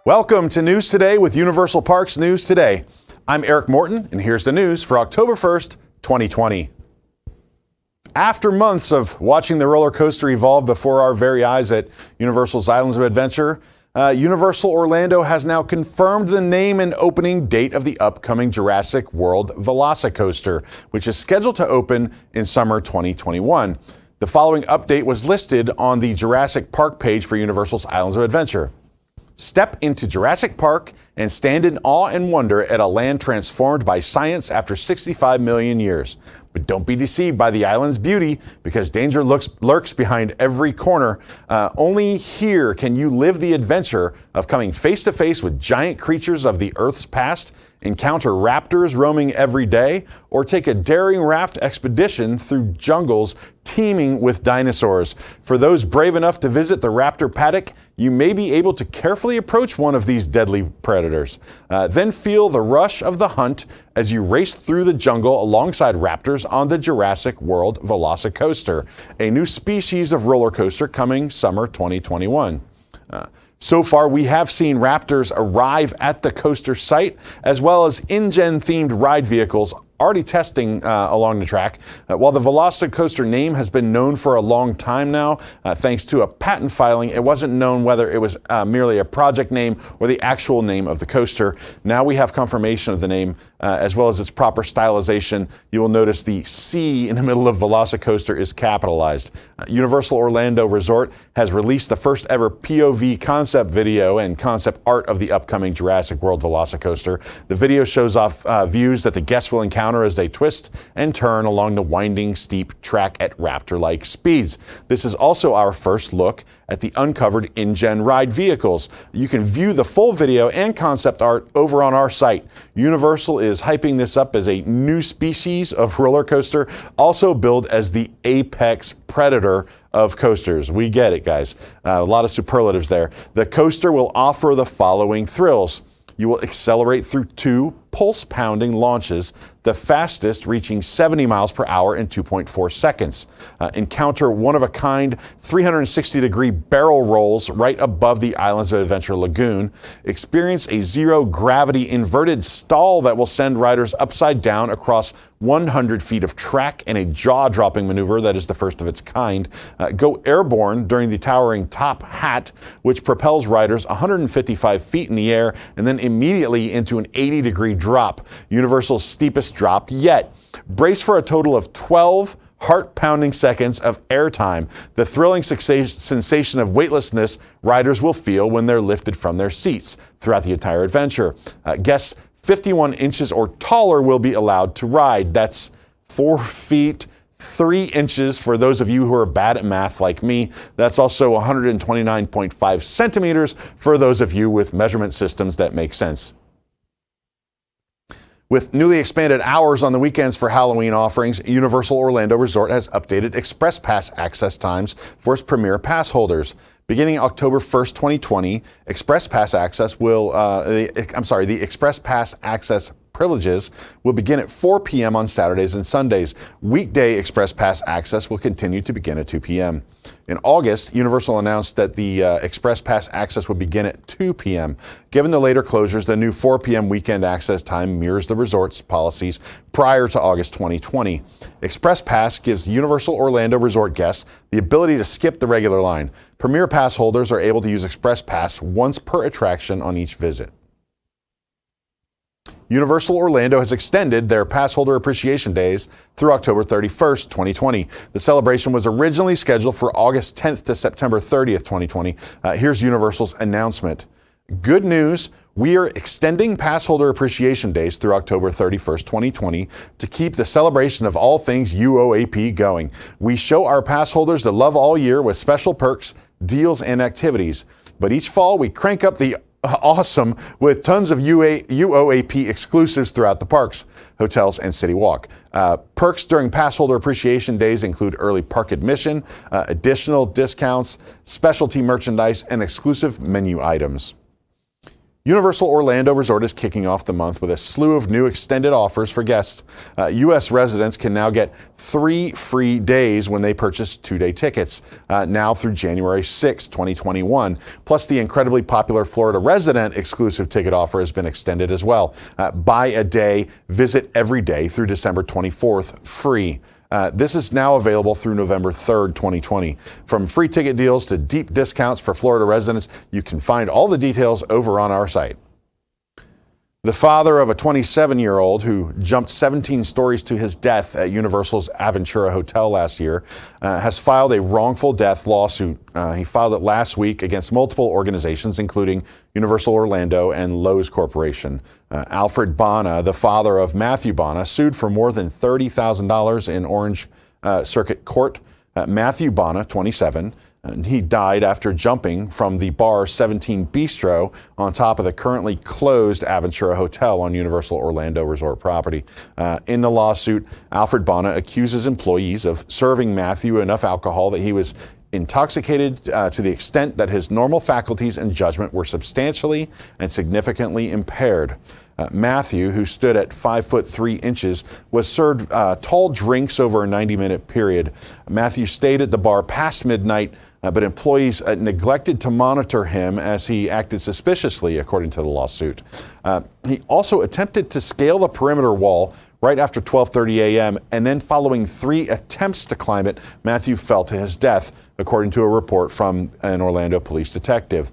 Welcome to News Today with Universal Parks News Today. I'm Eric Morton, and here's the news for October 1st, 2020. After months of watching the roller coaster evolve before our very eyes at Universal's Islands of Adventure, Universal Orlando has now confirmed the name and opening date of the upcoming Jurassic World VelociCoaster, which is scheduled to open in summer 2021. The following update was listed on the Jurassic Park page for Universal's Islands of Adventure. Step into Jurassic Park and stand in awe and wonder at a land transformed by science after 65 million years. But don't be deceived by the island's beauty, because danger lurks behind every corner. Only here can you live the adventure of coming face to face with giant creatures of the Earth's past, encounter raptors roaming every day, or take a daring raft expedition through jungles teeming with dinosaurs. For those brave enough to visit the raptor paddock, you may be able to carefully approach one of these deadly predators. Then feel the rush of the hunt as you race through the jungle alongside raptors on the Jurassic World VelociCoaster, a new species of roller coaster coming summer 2021. So far, we have seen raptors arrive at the coaster site, as well as InGen-themed ride vehicles already testing along the track. While the VelociCoaster name has been known for a long time now, thanks to a patent filing, it wasn't known whether it was merely a project name or the actual name of the coaster. Now we have confirmation of the name, as well as its proper stylization. You will notice the C in the middle of VelociCoaster is capitalized. Universal Orlando Resort has released the first ever POV concept video and concept art of the upcoming Jurassic World VelociCoaster. The video shows off views that the guests will encounter as they twist and turn along the winding, steep track at raptor-like speeds. This is also our first look at the uncovered InGen ride vehicles. You can view the full video and concept art over on our site. Universal is hyping this up as a new species of roller coaster, also billed as the apex predator of coasters. We get it, guys. A lot of superlatives there. The coaster will offer the following thrills. You will accelerate through 2 pulse-pounding launches, the fastest reaching 70 miles per hour in 2.4 seconds. Encounter one-of-a-kind 360-degree barrel rolls right above the Islands of Adventure Lagoon. Experience a zero-gravity inverted stall that will send riders upside down across 100 feet of track in a jaw-dropping maneuver that is the first of its kind. Go airborne during the towering top hat, which propels riders 155 feet in the air and then immediately into an 80-degree drop, Universal's steepest drop yet. Brace for a total of 12 heart-pounding seconds of airtime, the thrilling sensation of weightlessness riders will feel when they're lifted from their seats throughout the entire adventure. Guests 51 inches or taller will be allowed to ride. That's 4 feet 3 inches for those of you who are bad at math like me. That's also 129.5 centimeters for those of you with measurement systems that make sense. With newly expanded hours on the weekends for Halloween offerings, Universal Orlando Resort has updated Express Pass access times for its premier pass holders. Beginning October 1st, 2020, Express Pass access the Express Pass access privileges will begin at 4 p.m. on Saturdays and Sundays. Weekday Express Pass access will continue to begin at 2 p.m. In August, Universal announced that the Express Pass access would begin at 2 p.m. Given the later closures, the new 4 p.m. weekend access time mirrors the resort's policies prior to August 2020. Express Pass gives Universal Orlando Resort guests the ability to skip the regular line. Premier Pass holders are able to use Express Pass once per attraction on each visit. Universal Orlando has extended their Passholder Appreciation Days through October 31st, 2020. The celebration was originally scheduled for August 10th to September 30th, 2020. Here's Universal's announcement. Good news, we are extending Passholder Appreciation Days through October 31st, 2020 to keep the celebration of all things UOAP going. We show our pass holders the love all year with special perks, deals, and activities. But each fall, we crank up the awesome with tons of UOAP exclusives throughout the parks, hotels, and City Walk. Perks during Passholder Appreciation Days include early park admission, additional discounts, specialty merchandise, and exclusive menu items. Universal Orlando Resort is kicking off the month with a slew of new extended offers for guests. U.S. residents can now get 3 free days when they purchase 2-day tickets, now through January 6, 2021. Plus, the incredibly popular Florida resident exclusive ticket offer has been extended as well. Buy a day, visit every day through December 24th, free. This is now available through November 3rd, 2020. From free ticket deals to deep discounts for Florida residents, you can find all the details over on our site. The father of a 27-year-old who jumped 17 stories to his death at Universal's Aventura Hotel last year has filed a wrongful death lawsuit. He filed it last week against multiple organizations, including Universal Orlando and Lowe's Corporation. Alfred Bana, the father of Matthew Bana, sued for more than $30,000 in Orange Circuit Court. Matthew Bana, 27, and he died after jumping from the Bar 17 Bistro on top of the currently closed Aventura Hotel on Universal Orlando Resort property. In the lawsuit, Alfred Bana accuses employees of serving Matthew enough alcohol that he was intoxicated to the extent that his normal faculties and judgment were substantially and significantly impaired. Matthew, who stood at 5'3", was served tall drinks over a 90-minute period. Matthew stayed at the bar past midnight, but employees neglected to monitor him as he acted suspiciously, according to the lawsuit. He also attempted to scale the perimeter wall right after 12:30 a.m., and then following 3 attempts to climb it, Matthew fell to his death, according to a report from an Orlando police detective.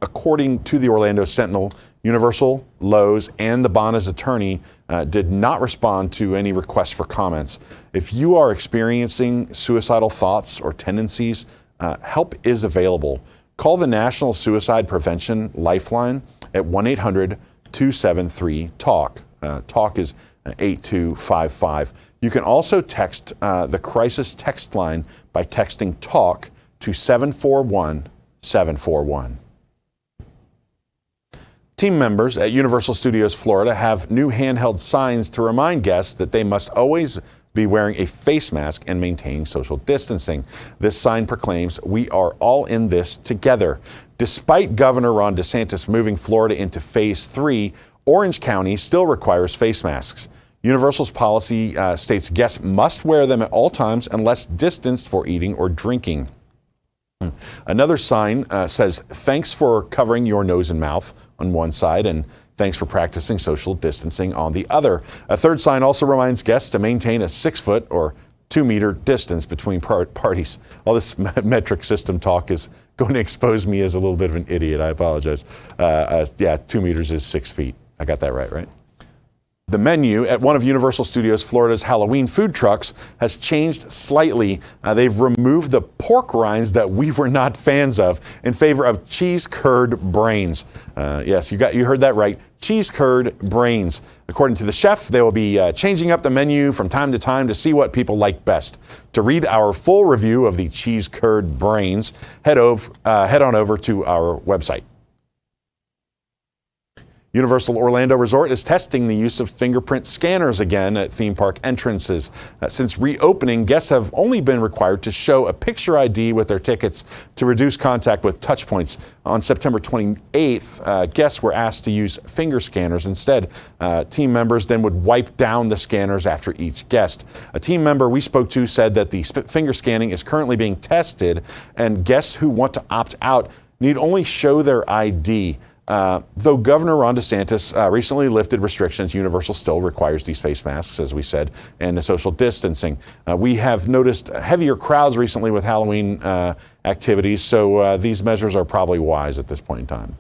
According to the Orlando Sentinel, Universal, Lowe's, and the Bana's attorney did not respond to any requests for comments. If you are experiencing suicidal thoughts or tendencies, help is available. Call the National Suicide Prevention Lifeline at 1-800-273-TALK. TALK is 8255. You can also text the crisis text line by texting TALK to 741-741. Team members at Universal Studios Florida have new handheld signs to remind guests that they must always be wearing a face mask and maintaining social distancing. This sign proclaims, "We are all in this together." Despite Governor Ron DeSantis moving Florida into Phase 3, Orange County still requires face masks. Universal's policy states guests must wear them at all times unless distanced for eating or drinking. Another sign says, "Thanks for covering your nose and mouth" on one side, and "Thanks for practicing social distancing" on the other. A third sign also reminds guests to maintain a 6-foot or 2-meter distance between parties. All this metric system talk is going to expose me as a little bit of an idiot. I apologize. 2 meters is 6 feet. I got that right? The menu at one of Universal Studios Florida's Halloween food trucks has changed slightly. They've removed the pork rinds that we were not fans of in favor of cheese curd brains. Yes, you heard that right. Cheese curd brains. According to the chef, they will be changing up the menu from time to time to see what people like best. To read our full review of the cheese curd brains, head on over to our website. Universal Orlando Resort is testing the use of fingerprint scanners again at theme park entrances. Since reopening, guests have only been required to show a picture ID with their tickets to reduce contact with touch points. On September 28th, guests were asked to use finger scanners instead. Team members then would wipe down the scanners after each guest. A team member we spoke to said that the finger scanning is currently being tested, and guests who want to opt out need only show their ID. Though Governor Ron DeSantis recently lifted restrictions, Universal still requires these face masks, as we said, and the social distancing. We have noticed heavier crowds recently with Halloween activities, so these measures are probably wise at this point in time.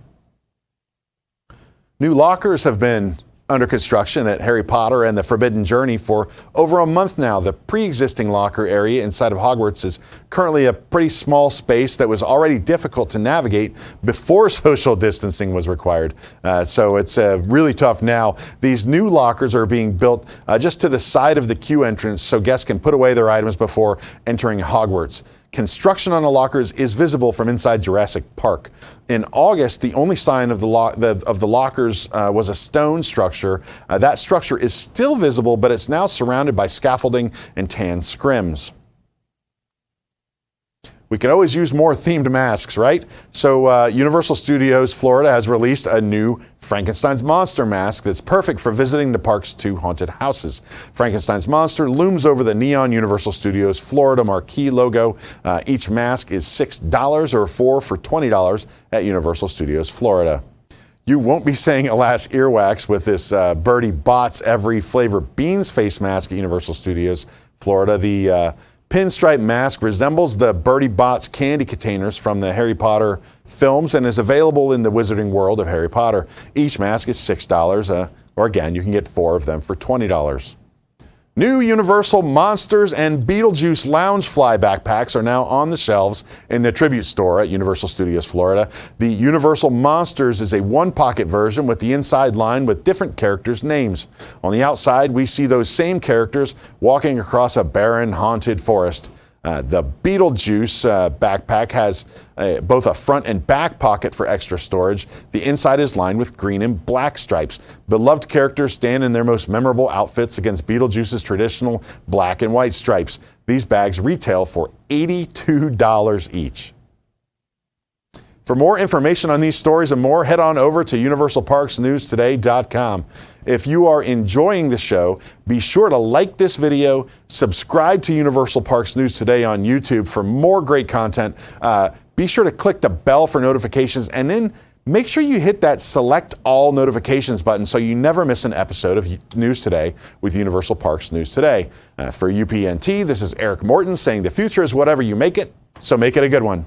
New lockers have been under construction at Harry Potter and the Forbidden Journey for over a month now. The pre-existing locker area inside of Hogwarts is currently a pretty small space that was already difficult to navigate before social distancing was required. So it's really tough now. These new lockers are being built just to the side of the queue entrance so guests can put away their items before entering Hogwarts. Construction on the lockers is visible from inside Jurassic Park. In August, the only sign of the lockers was a stone structure. That structure is still visible, but it's now surrounded by scaffolding and tan scrims. We can always use more themed masks, right? So Universal Studios Florida has released a new Frankenstein's Monster mask that's perfect for visiting the park's 2 haunted houses. Frankenstein's Monster looms over the neon Universal Studios Florida marquee logo. Each mask is $6 or 4 for $20 at Universal Studios Florida. You won't be saying alas earwax with this Birdie Bott's Every Flavor Beans face mask at Universal Studios Florida. The pinstripe mask resembles the Birdie Bott's candy containers from the Harry Potter films and is available in the Wizarding World of Harry Potter. Each mask is $6, or again, you can get 4 of them for $20. New Universal Monsters and Beetlejuice Loungefly backpacks are now on the shelves in the Tribute Store at Universal Studios Florida. The Universal Monsters is a one-pocket version with the inside lined with different characters' names. On the outside, we see those same characters walking across a barren, haunted forest. The Beetlejuice backpack has both a front and back pocket for extra storage. The inside is lined with green and black stripes. Beloved characters stand in their most memorable outfits against Beetlejuice's traditional black and white stripes. These bags retail for $82 each. For more information on these stories and more, head on over to universalparksnewstoday.com. If you are enjoying the show, be sure to like this video, subscribe to Universal Parks News Today on YouTube for more great content. Be sure to click the bell for notifications, and then make sure you hit that select all notifications button so you never miss an episode of News Today with Universal Parks News Today. For UPNT, this is Eric Morton saying the future is whatever you make it, so make it a good one.